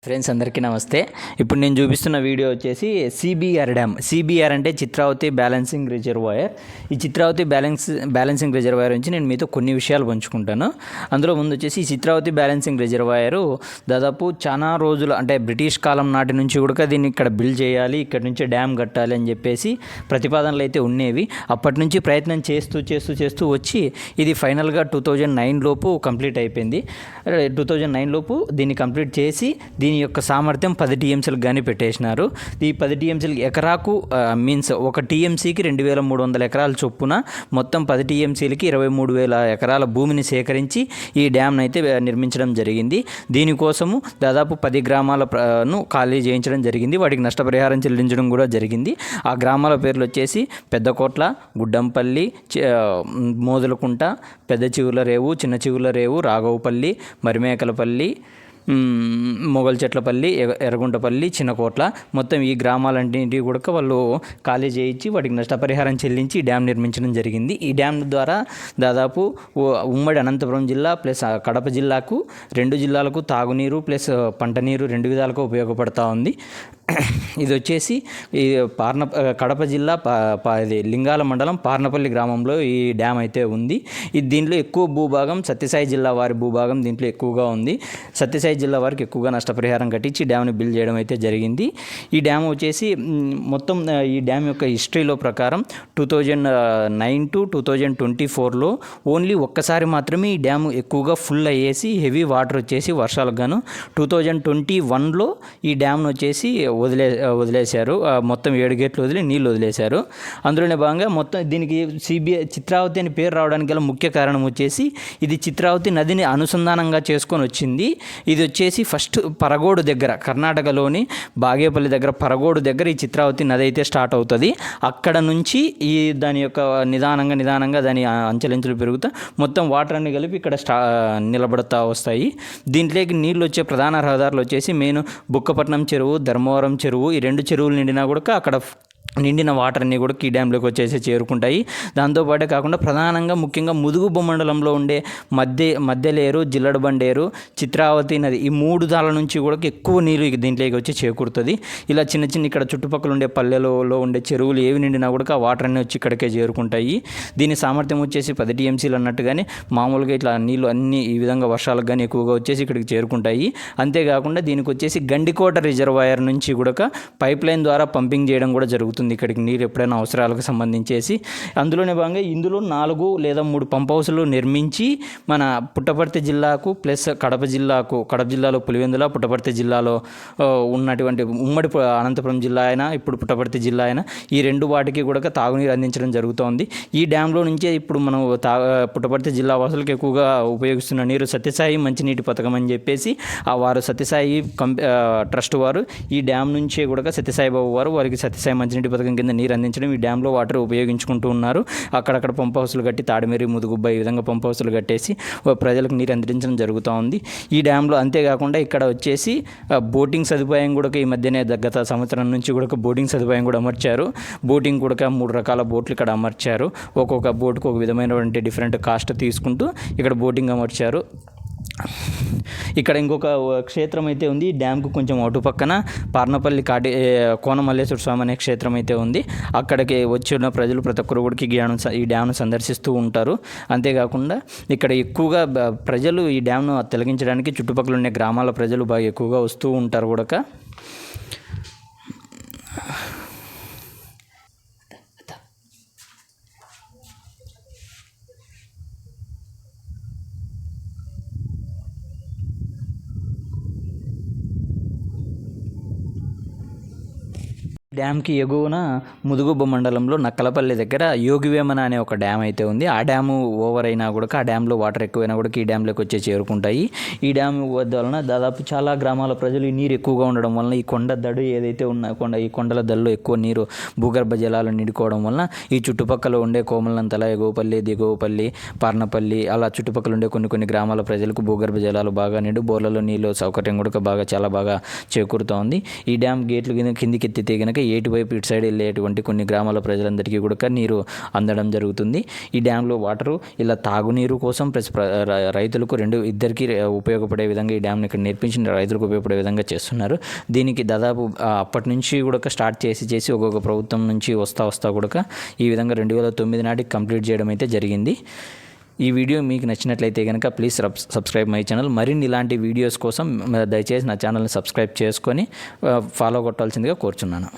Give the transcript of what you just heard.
Friends అందరికీ నమస్తే. ఇప్పుడు నేను చూపిస్తున్న వీడియో వచ్చేసి సిబిఆర్ డ్యామ్. సిబిఆర్ అంటే చిత్రావతి బ్యాలెన్సింగ్ రిజర్వాయర్. ఈ చిత్రావతి బ్యాలెన్సింగ్ రిజర్వాయర్ నుంచి నేను మీతో కొన్ని విషయాలు పంచుకుంటాను. అందులో ముందు వచ్చేసి ఈ చిత్రావతి బ్యాలెన్సింగ్ రిజర్వాయరు దాదాపు చాలా రోజులు అంటే బ్రిటిష్ కాలం నాటి నుంచి కూడా దీన్ని ఇక్కడ బిల్డ్ చేయాలి, ఇక్కడ నుంచి డ్యామ్ కట్టాలి అని చెప్పేసి ప్రతిపాదనలు అయితే ఉండేవి. అప్పటి నుంచి ప్రయత్నం చేస్తూ వచ్చి ఇది ఫైనల్గా 2009 లోపు కంప్లీట్ అయిపోయింది. 2009 లోపు దీన్ని కంప్లీట్ చేసి దీని యొక్క సామర్థ్యం 10 టీఎంసీలకు కానీ పెట్టేసినారు. ఈ 10 టీఎంసీలకి ఎకరాకు మీన్స్ ఒక టీఎంసీకి 2300 ఎకరాల చొప్పున మొత్తం 10 టీఎంసీలకి 23,000 ఎకరాల భూమిని సేకరించి ఈ డ్యామ్ను అయితే నిర్మించడం జరిగింది. దీనికోసము దాదాపు 10 గ్రామాలను ఖాళీ చేయించడం జరిగింది. వాటికి నష్టపరిహారం చెల్లించడం కూడా జరిగింది. ఆ గ్రామాల పేర్లు వచ్చేసి పెద్దకోట్ల, గుడ్డంపల్లి, మోదులకుంట, పెద్ద చివులరేవు, చిన్న చివులరేవు, రాఘవపల్లి, మరిమేకలపల్లి, మొగల్ చెట్లపల్లి, ఎర్రగుంటపల్లి, చిన్నకోట్ల, మొత్తం ఈ గ్రామాలన్నింటినీ కూడా వాళ్ళు ఖాళీ చేయించి వాటికి నష్టపరిహారం చెల్లించి డ్యామ్ నిర్మించడం జరిగింది. ఈ డ్యామ్ ద్వారా దాదాపు ఉమ్మడి అనంతపురం జిల్లా ప్లస్ కడప జిల్లాకు 2 జిల్లాలకు తాగునీరు ప్లస్ పంట నీరు 2 విధాలుగా ఉపయోగపడుతూ ఉంది. ఇది వచ్చేసి ఈ కడప జిల్లా ఇది లింగాల మండలం పార్నపల్లి గ్రామంలో ఈ డ్యామ్ అయితే ఉంది. దీంట్లో ఎక్కువ భూభాగం సత్యసాయి జిల్లా వారి భూభాగం దీంట్లో ఎక్కువగా ఉంది. సత్యసాయి జిల్లా వారికి ఎక్కువగా నష్టపరిహారం కట్టించి డ్యామ్ని బిల్డ్ చేయడం అయితే జరిగింది. ఈ డ్యామ్ వచ్చేసి మొత్తం ఈ డ్యామ్ యొక్క హిస్టరీలో ప్రకారం 2009 to 2024లో ఓన్లీ ఒక్కసారి మాత్రమే ఈ డ్యామ్ ఎక్కువగా ఫుల్ అయ్యేసి హెవీ వాటర్ వచ్చేసి వర్షాలకు గాను 2021లో ఈ డ్యామ్ను వచ్చేసి వదిలేశారు. మొత్తం 7 గేట్లు వదిలి నీళ్ళు వదిలేశారు. అందులోనే భాగంగా మొత్తం దీనికి చిత్రావతి అని పేరు రావడానికి గల ముఖ్య కారణం వచ్చేసి ఇది చిత్రావతి నదిని అనుసంధానంగా చేసుకొని వచ్చింది. ఇది వచ్చేసి ఫస్ట్ పరగోడు దగ్గర, కర్ణాటకలోని బాగేపల్లి దగ్గర పరగోడు దగ్గర ఈ చిత్రావతి నది అయితే స్టార్ట్ అవుతుంది. అక్కడ నుంచి ఈ దాని యొక్క నిదానంగా దాని అంచెలంచెలు పెరుగుతా మొత్తం వాటర్ అన్ని కలిపి ఇక్కడ నిలబడతా వస్తాయి. దీంట్లోకి నీళ్ళు వచ్చే ప్రధాన రహదారులు వచ్చేసి మెయిన్ బుక్కపట్నం చెరువు, ధర్మవరం చెరువు, ఈ 2 చెరువులు నిండినా కూడా అక్కడ నిండిన వాటర్ అన్నీ కూడా ఈ డ్యాంలోకి వచ్చేసి చేరుకుంటాయి. దాంతోపాటే కాకుండా ప్రధానంగా ముఖ్యంగా ముదుగు మండలంలో ఉండే మధ్యలేరు, జిల్లడబండేరు, చిత్రావతి నది ఈ 3 దాల నుంచి కూడా ఎక్కువ నీరు దీంట్లోకి వచ్చి చేకూరుతుంది. ఇలా చిన్న ఇక్కడ చుట్టుపక్కల ఉండే పల్లెలలో ఉండే చెరువులు ఏవి నిండినా కూడా ఆ వాటర్ అన్నీ వచ్చి ఇక్కడికే చేరుకుంటాయి. దీని సామర్థ్యం వచ్చేసి 10 టీఎంసీలు అన్నట్టుగానే మామూలుగా ఇట్లా నీళ్ళు అన్నీ ఈ విధంగా వర్షాలకు కానీ ఎక్కువగా వచ్చేసి ఇక్కడికి చేరుకుంటాయి. అంతేకాకుండా దీనికి వచ్చేసి గండికోట రిజర్వాయర్ నుంచి కూడా పైప్ లైన్ ద్వారా పంపింగ్ చేయడం కూడా జరుగుతుంది ఇక్కడికి నీరు ఎప్పుడైనా అవసరాలకు సంబంధించేసి. అందులోనే భాగంగా ఇందులో 4 లేదా 3 పంప్ హౌస్లు నిర్మించి మన పుట్టపర్తి జిల్లాకు ప్లస్ కడప జిల్లాలో పులివెందుల, పుట్టపర్తి జిల్లాలో ఉన్నటువంటి ఉమ్మడి అనంతపురం జిల్లా అయినా ఇప్పుడు పుట్టపర్తి జిల్లా అయినా ఈ 2 వాటికి కూడా తాగునీరు అందించడం జరుగుతోంది. ఈ డ్యాంలో నుంచే ఇప్పుడు మనం పుట్టపర్తి జిల్లా వాసులకు ఎక్కువగా ఉపయోగిస్తున్న నీరు సత్యసాయి మంచినీటి పథకం అని చెప్పేసి వారు సత్యసాయి ట్రస్ట్ వారు ఈ డ్యామ్ నుంచే కూడా సత్యసాయి బాబు వారు వారికి సత్యసాయి మంచినీటి పథకం కింద నీరు అందించడం, ఈ డ్యాంలో వాటర్ ఉపయోగించుకుంటూ ఉన్నారు. అక్కడక్కడ పంప్ హౌస్లు కట్టి తాడిమేరి, ముదుగుబ్బ ఈ విధంగా పంప్ హౌస్లు కట్టేసి ప్రజలకు నీరు అందించడం జరుగుతూ ఉంది ఈ డ్యాంలో. అంతేకాకుండా ఇక్కడ వచ్చేసి బోటింగ్ సదుపాయం కూడా ఈ మధ్యనే గత సంవత్సరం నుంచి కూడా బోటింగ్ సదుపాయం కూడా అమర్చారు. బోటింగ్ కూడా 3 రకాల బోట్లు ఇక్కడ అమర్చారు. ఒక్కొక్క బోటుకు ఒక విధమైనటువంటి డిఫరెంట్ కాస్ట్ తీసుకుంటూ ఇక్కడ బోటింగ్ అమర్చారు. ఇక్కడ ఇంకొక క్షేత్రం అయితే ఉంది. డ్యామ్కు కొంచెం అటు పక్కన పార్నపల్లి కోనమల్లేశ్వర స్వామి అనే క్షేత్రం అయితే ఉంది. అక్కడికి వచ్చిన ప్రజలు ప్రతి ఒక్కరు కూడా ఈ డ్యామ్ను సందర్శిస్తూ ఉంటారు. అంతేకాకుండా ఇక్కడ ఎక్కువగా ప్రజలు ఈ డ్యామ్ను తొలగించడానికి చుట్టుపక్కల ఉండే గ్రామాల ప్రజలు బాగా ఎక్కువగా వస్తూ ఉంటారు కూడా. డ్యామ్కి ఎగువన ముదుగుబ్బ మండలంలో నక్కలపల్లి దగ్గర యోగివేమన అనే ఒక డ్యామ్ అయితే ఉంది. ఆ డ్యాము ఓవర్ అయినా కూడా ఆ డ్యామ్లో వాటర్ ఎక్కువైనా కూడా ఈ డ్యామ్లోకి వచ్చి చేరుకుంటాయి. ఈ డ్యామ్ వలన దాదాపు చాలా గ్రామాల ప్రజలు ఈ నీరు ఎక్కువగా ఉండడం వలన ఈ కొండ దడు ఏదైతే ఉన్న ఈ కొండల దడులో ఎక్కువ నీరు భూగర్భ జలాలు నిండుకోవడం వలన ఈ చుట్టుపక్కల ఉండే కోమలంతల, ఎగువపల్లి, దిగువపల్లి, పార్నపల్లి అలా చుట్టుపక్కల ఉండే కొన్ని గ్రామాల ప్రజలకు భూగర్భ జలాలు బాగా నిండు బోర్లలో నీళ్ళు సౌకర్యం కూడా చాలా బాగా చేకూరుతూ ఉంది. ఈ డ్యామ్ గేట్లు కిందికి ఎత్తితే కనుక ఏటి వైపు ఇటు సైడ్ వెళ్ళేటువంటి కొన్ని గ్రామాల ప్రజలందరికీ కూడా నీరు అందడం జరుగుతుంది. ఈ డ్యాంలో వాటరు ఇలా తాగునీరు కోసం ప్లస్ రైతులకు ఇద్దరికి ఉపయోగపడే విధంగా ఈ డ్యామ్ని ఇక్కడ నిర్మించిన రైతులకు ఉపయోగపడే విధంగా చేస్తున్నారు. దీనికి దాదాపు అప్పటి నుంచి కూడా స్టార్ట్ చేసి ఒక్కొక్క ప్రభుత్వం నుంచి వస్తా కూడా ఈ విధంగా 2009 నాటికి కంప్లీట్ చేయడం అయితే జరిగింది. ఈ వీడియో మీకు నచ్చినట్లయితే కనుక ప్లీజ్ సబ్స్క్రైబ్ మై ఛానల్. మరిన్ని ఇలాంటి వీడియోస్ కోసం దయచేసి నా ఛానల్ని సబ్స్క్రైబ్ చేసుకొని ఫాలో కొట్టాల్సిందిగా కోరుచున్నాను.